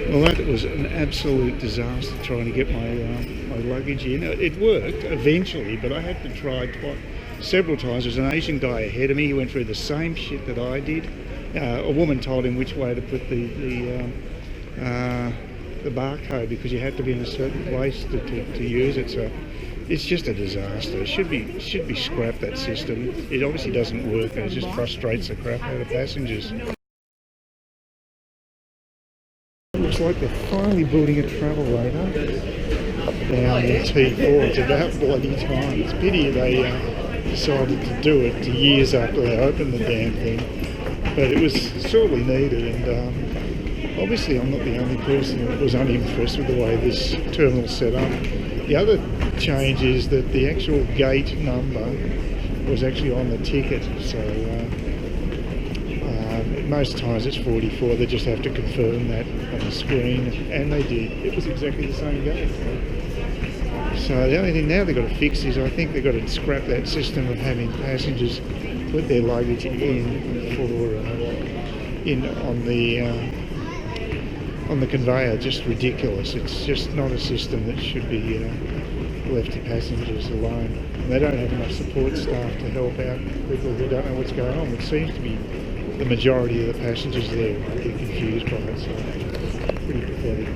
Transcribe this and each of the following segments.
Well, that was an absolute disaster trying to get my luggage in. It worked eventually, but I had to try several times. There was an Asian guy ahead of me. He went through the same shit that I did. A woman told him which way to put the barcode, because you had to be in a certain place to use it. So it's just a disaster. It should be scrapped, that system. It obviously doesn't work, and it just frustrates the crap out of passengers. Looks like they're finally building a travel radar down the T4. It's about bloody time. It's a pity they decided to do it years after they opened the damn thing, but it was sorely needed. And obviously I'm not the only person that was unimpressed with the way this terminal's set up. The other change is that the actual gate number was actually on the ticket, so most times it's 44. They just have to confirm that on the screen, and they did. It was exactly the same gate. So the only thing now they've got to fix is, I think they've got to scrap that system of having passengers put their luggage on the conveyor. Just ridiculous. It's just not a system that should be left to passengers alone. And they don't have enough support staff to help out people who don't know what's going on, which seems to be the majority of the passengers there get confused by it, so pretty pathetic.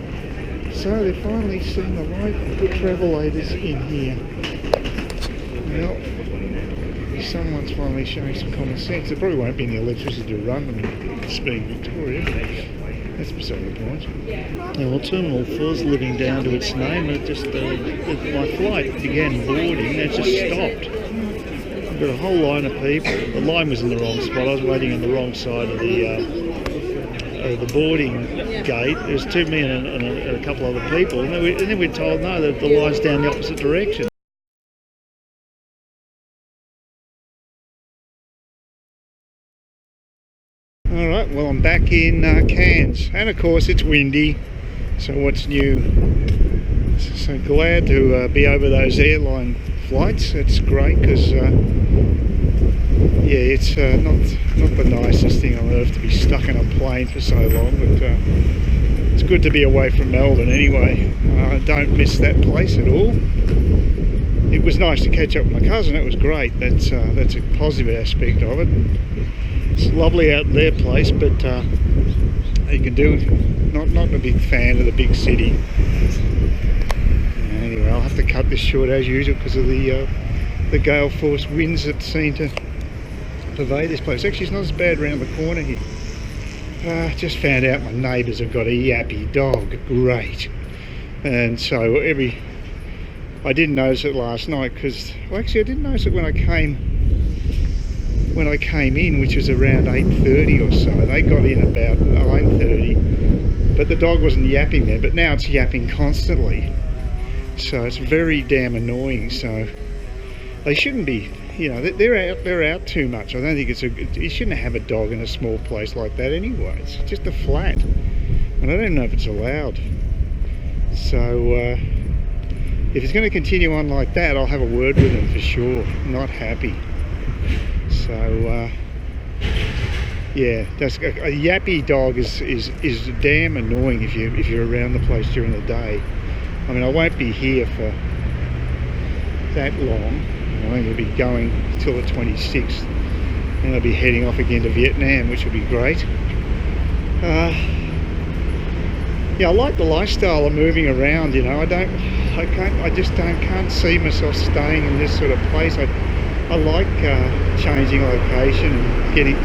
So they've finally seen the light and put travellators in here. Well, someone's finally showing some common sense. There probably won't be any electricity to run them being Victoria. That's beside the point. Now, well, Terminal 4's living down to its name. It just my flight began boarding, it just stopped. Got a whole line of people. The line was in the wrong spot. I was waiting on the wrong side of the boarding gate. There's two men and a couple other people, and then we're told no, that the line's down the opposite direction. All right, well, I'm back in Cairns, and of course it's windy. So what's new? So glad to be over those airline flights. It's great because yeah, it's not the nicest thing on earth to be stuck in a plane for so long, but it's good to be away from Melbourne anyway. I don't miss that place at all. It was nice to catch up with my cousin. It was great. That's a positive aspect of it. It's lovely out in their place, but you can do. Not a big fan of the big city. Anyway, I'll have to cut this short as usual because of the gale force winds that seem to pervade this place. Actually, it's not as bad around the corner here. Just found out my neighbours have got a yappy dog. Great. And so I didn't notice it last night because, well, actually I didn't notice it when I came in, which was around 8:30 or so. They got in about 9:30, but the dog wasn't yapping then, but now it's yapping constantly. So it's very damn annoying. So they shouldn't be, you know, they're out too much. I don't think you shouldn't have a dog in a small place like that anyway. It's just a flat, and I don't know if it's allowed. So if it's going to continue on like that, I'll have a word with them for sure. Not happy. So yeah, that's a yappy dog is damn annoying if you're around the place during the day. I mean, I won't be here for that long. I'm only going to be going till the 26th, and I'll be heading off again to Vietnam, which will be great. Yeah, I like the lifestyle of moving around. You know, I just can't see myself staying in this sort of place. I like changing location and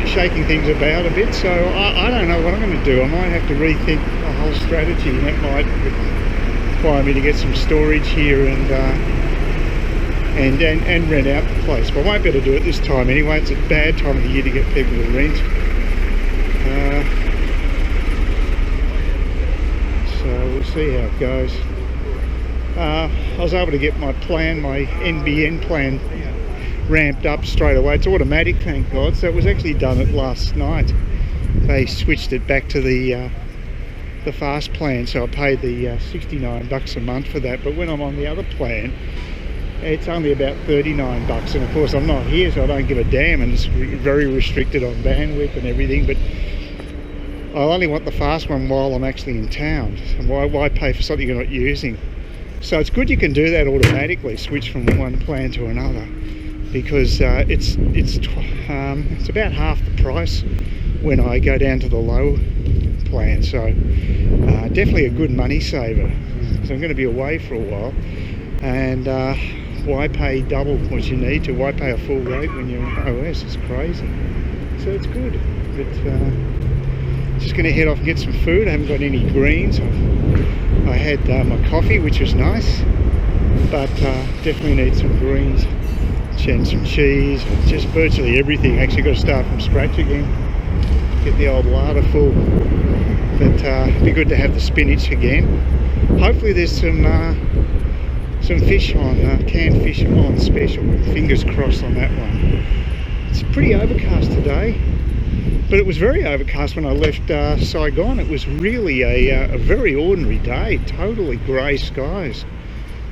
shaking things about a bit. So I don't know what I'm going to do. I might have to rethink a whole strategy, and that might require me to get some storage here and rent out the place. But I won't be able to do it this time anyway. It's a bad time of the year to get people to rent. So we'll see how it goes. I was able to get my NBN plan ramped up straight away. It's automatic, thank God. So it was actually done last night. They switched it back to the fast plan, so I paid the $69 a month for that. But when I'm on the other plan, it's only about $39, and of course I'm not here, so I don't give a damn, and it's very restricted on bandwidth and everything. But I'll only want the fast one while I'm actually in town. And why pay for something you're not using? So it's good you can do that automatically, switch from one plan to another, because it's about half the price when I go down to the low plan. So definitely a good money saver. So I'm going to be away for a while, and why pay double what you need to? Why pay a full rate when you're in OS? It's crazy. So it's good. But just going to head off and get some food. I haven't got any greens. I had my coffee, which was nice, but definitely need some greens and some cheese, just virtually everything. Actually got to start from scratch again, get the old larder full. But it'd be good to have the spinach again. Hopefully there's some fish on, canned fish on special. Fingers crossed on that one. It's pretty overcast today, but it was very overcast when I left Saigon. It was really a very ordinary day, totally grey skies.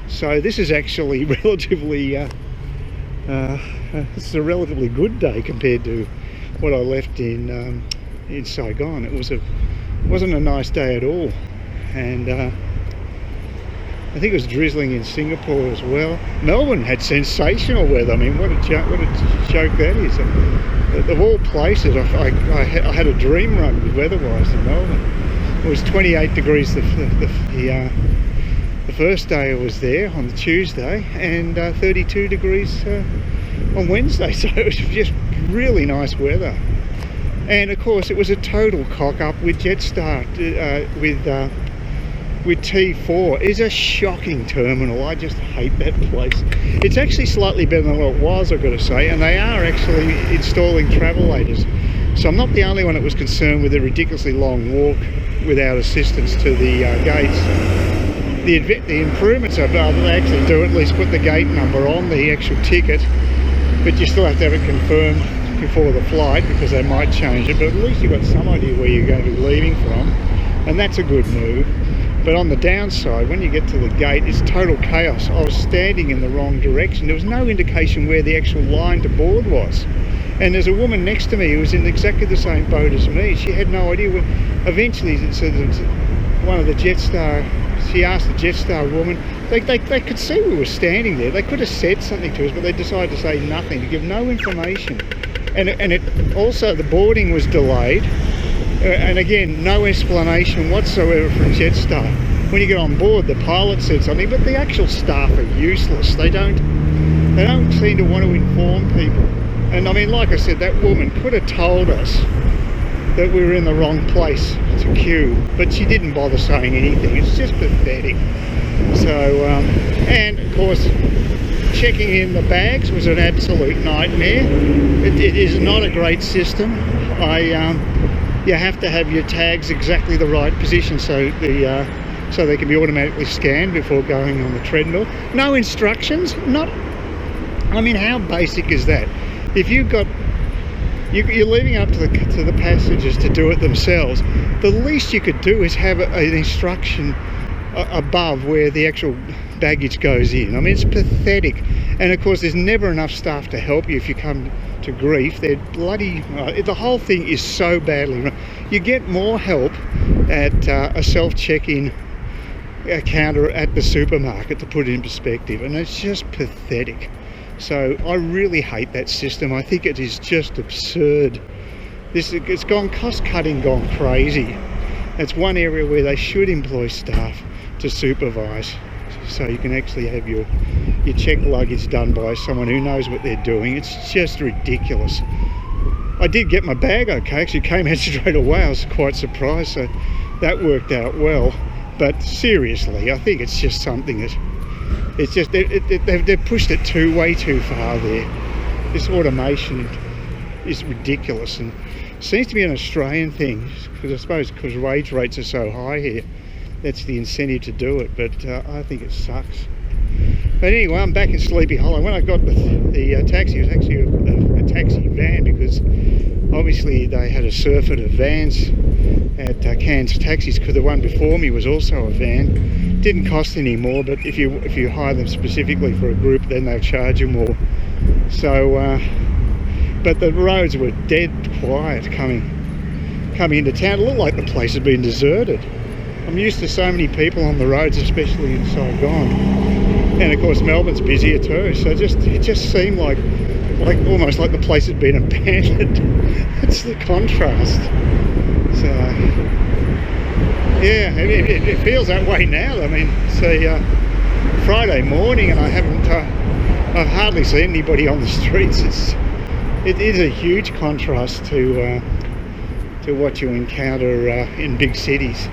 So this is actually relatively, it's a relatively good day compared to what I left in Saigon. Wasn't a nice day at all, and I think it was drizzling in Singapore as well. Melbourne had sensational weather. I mean, what a joke that is. Of all places, I had a dream run with weather-wise in Melbourne. It was 28 degrees the first day I was there on the Tuesday, and 32 degrees on Wednesday. So it was just really nice weather. And of course, it was a total cock-up with Jetstar, with T4. It's a shocking terminal. I just hate that place. It's actually slightly better than what it was, I've got to say, and they are actually installing travellators. So I'm not the only one that was concerned with the ridiculously long walk without assistance to the gates. The improvements are they actually do at least put the gate number on the actual ticket, but you still have to have it confirmed before the flight, because they might change it, but at least you've got some idea where you're going to be leaving from, and that's a good move. But on the downside, when you get to the gate, it's total chaos. I was standing in the wrong direction. There was no indication where the actual line to board was. And there's a woman next to me who was in exactly the same boat as me. She had no idea where. Eventually, one of the Jetstar, she asked the Jetstar woman, they could see we were standing there. They could have said something to us, but they decided to say nothing, to give no information. And it also, the boarding was delayed. And again, no explanation whatsoever from Jetstar. When you get on board, the pilot said something, but the actual staff are useless. They don't seem to want to inform people. And I mean, like I said, that woman could have told us that we were in the wrong place to queue, but she didn't bother saying anything. It's just pathetic. So, and of course, checking in the bags was an absolute nightmare. It is not a great system. You have to have your tags exactly the right position so they can be automatically scanned before going on the treadmill. No instructions. I mean, how basic is that? If you've got, you're leaving up to the passengers to do it themselves, the least you could do is have an instruction above where the actual baggage goes in. I mean, it's pathetic. And of course, there's never enough staff to help you if you come to grief. They're bloody, the whole thing is so badly run. You get more help at a self-check-in counter at the supermarket, to put it in perspective, and it's just pathetic. So I really hate that system. I think it is just absurd. It's gone cost-cutting, gone crazy. It's one area where they should employ staff to supervise, so you can actually have your checked luggage done by someone who knows what they're doing. It's just ridiculous. I did get my bag okay, actually came out straight away. I was quite surprised, so that worked out well. But seriously, I think it's just something that, it's just, they've pushed it way too far there. This automation is ridiculous, and seems to be an Australian thing, because I suppose because wage rates are so high here, that's the incentive to do it. But I think it sucks. But anyway, I'm back in Sleepy Hollow. When I got the taxi, it was actually a taxi van, because obviously they had a surfeit of vans at Cairns taxis, because the one before me was also a van. Didn't cost any more, but if you hire them specifically for a group, then they'll charge you more. So but the roads were dead quiet coming coming into town, it looked like the place had been deserted. I'm used to so many people on the roads, especially in Saigon, and of course Melbourne's busier too. So it just seemed like almost like the place had been abandoned. It's the contrast. So yeah, it feels that way now. I mean, it's Friday morning, and I've hardly seen anybody on the streets. It is a huge contrast to what you encounter in big cities.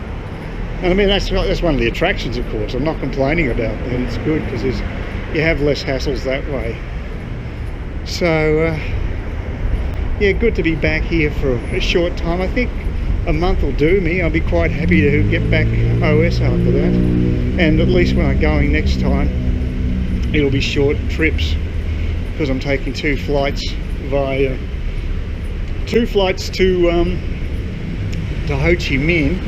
And I mean, that's one of the attractions, of course. I'm not complaining about that. It's good because you have less hassles that way. So yeah, good to be back here for a short time. I think a month will do me. I'll be quite happy to get back OS after that. And at least when I'm going next time, it'll be short trips, because I'm taking two flights to Ho Chi Minh,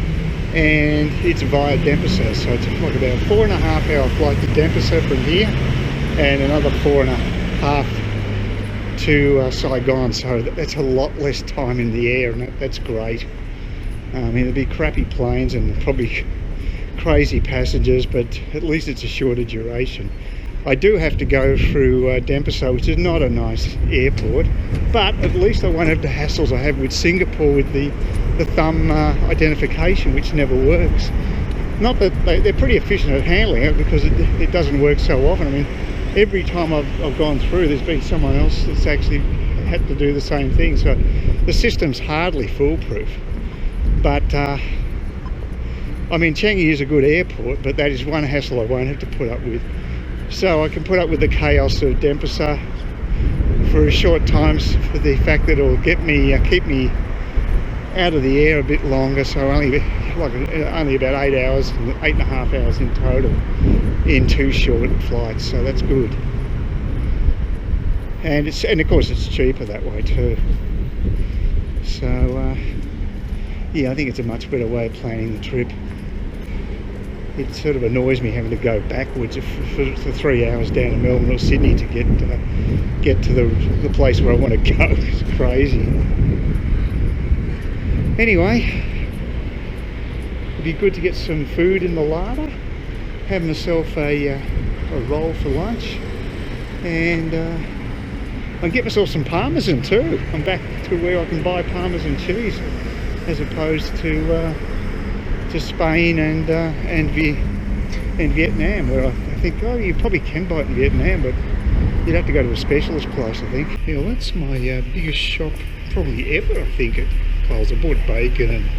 and it's via Denpasar, so it's like about a 4.5 hour flight to Denpasar from here, and another 4.5 to Saigon. So that's a lot less time in the air, and that's great. I mean, there'll be crappy planes and probably crazy passengers, but at least it's a shorter duration. I do have to go through Denpasar, which is not a nice airport, but at least I won't have the hassles I have with Singapore with the thumb identification, which never works. Not that they're pretty efficient at handling it, because it doesn't work so often. I mean, every time I've gone through, there's been someone else that's actually had to do the same thing. So the system's hardly foolproof. But I mean, Changi is a good airport, but that is one hassle I won't have to put up with. So I can put up with the chaos of Denpasar for a short time, for the fact that it'll keep me out of the air a bit longer. So only about 8 hours, 8.5 hours in total in two short flights. So that's good. And of course it's cheaper that way too. So yeah, I think it's a much better way of planning the trip. It sort of annoys me having to go backwards for 3 hours down to Melbourne or Sydney to get to the place where I want to go. It's crazy. Anyway, it'd be good to get some food in the larder, have myself a roll for lunch, and I'll get myself some Parmesan too. I'm back to where I can buy Parmesan cheese, as opposed to Spain and Vietnam, where I think, oh, you probably can buy it in Vietnam, but you'd have to go to a specialist place, I think. Yeah, well, that's my biggest shop probably ever, I think, at Coles. I bought bacon and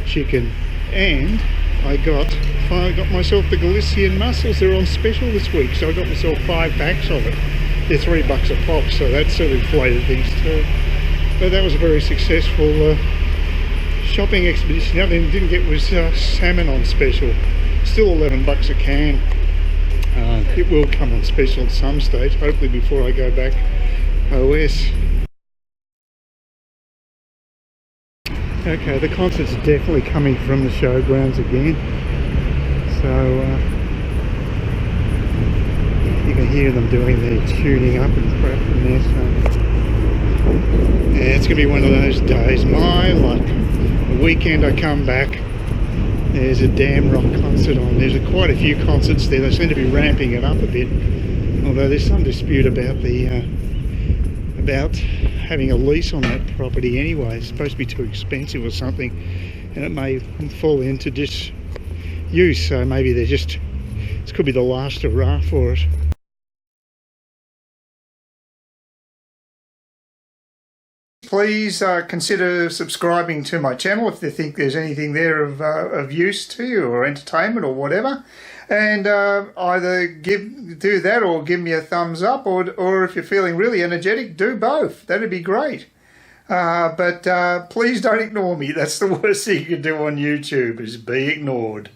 chicken, and I got myself the Galician mussels. They're on special this week, so I got myself 5 packs of it. They're $3 a pop, so that sort of inflated things too. But that was a very successful shopping expedition. The only thing I didn't get was salmon on special. Still $11 a can. It will come on special at some stage, hopefully before I go back OS. Okay, the concert's definitely coming from the showgrounds again. So you can hear them doing their tuning up and crap from there. So yeah, it's going to be one of those days. My luck. The weekend I come back, there's a damn rock concert on. There's quite a few concerts there. They seem to be ramping it up a bit, although there's some dispute about about having a lease on that property anyway. It's supposed to be too expensive or something, and it may fall into disuse. So maybe this could be the last hurrah for it. Please consider subscribing to my channel if you think there's anything there of use to you, or entertainment or whatever, and either do that or give me a thumbs up, or if you're feeling really energetic, do both. That'd be great. But please don't ignore me. That's the worst thing you can do on YouTube, is be ignored.